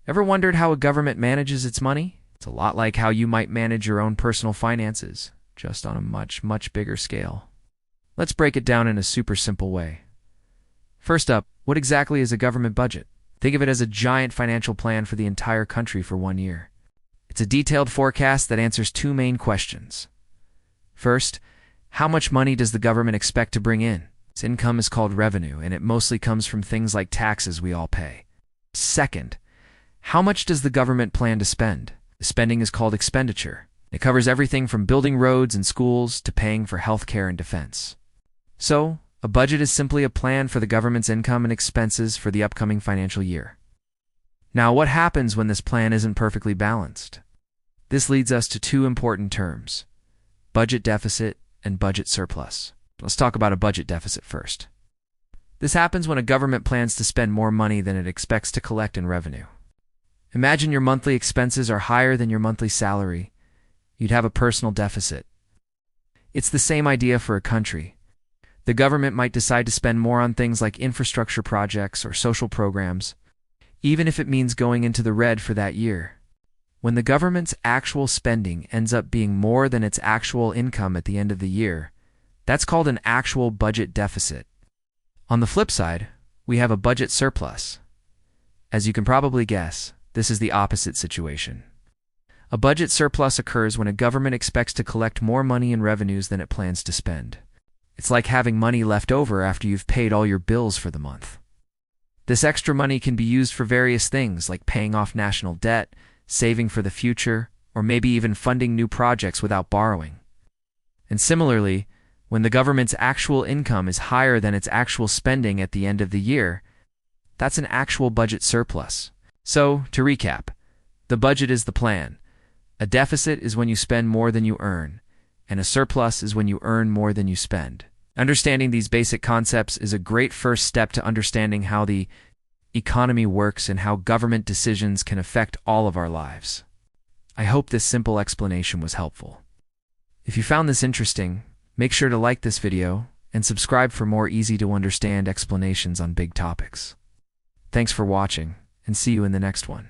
Ever wondered how a government manages its money? It's a lot like how you might manage your own personal finances, just on a much, much bigger scale. Let's break it down in a super simple way. First up, what exactly is a government budget? Think of it as a giant financial plan for the entire country for 1 year. It's a detailed forecast that answers two main questions. First, how much money does the government expect to bring in? Its income is called revenue, and it mostly comes from things like taxes we all pay. Second, how much does the government plan to spend? The spending is called expenditure. It covers everything from building roads and schools to paying for healthcare and defense. So, a budget is simply a plan for the government's income and expenses for the upcoming financial year. Now, what happens when this plan isn't perfectly balanced? This leads us to two important terms: budget deficit and budget surplus. Let's talk about a budget deficit first. This happens when a government plans to spend more money than it expects to collect in revenue. Imagine your monthly expenses are higher than your monthly salary. You'd have a personal deficit. It's the same idea for a country. The government might decide to spend more on things like infrastructure projects or social programs, even if it means going into the red for that year. When the government's actual spending ends up being more than its actual income at the end of the year, that's called an actual budget deficit. On the flip side, we have a budget surplus. As you can probably guess, this is the opposite situation. A budget surplus occurs when a government expects to collect more money in revenues than it plans to spend. It's like having money left over after you've paid all your bills for the month. This extra money can be used for various things like paying off national debt, saving for the future, or maybe even funding new projects without borrowing. And similarly, when the government's actual income is higher than its actual spending at the end of the year, that's an actual budget surplus. So, to recap, the budget is the plan. A deficit is when you spend more than you earn, and a surplus is when you earn more than you spend. Understanding these basic concepts is a great first step to understanding how the economy works and how government decisions can affect all of our lives. I hope this simple explanation was helpful. If you found this interesting, make sure to like this video and subscribe for more easy-to-understand explanations on big topics. Thanks for watching, and see you in the next one.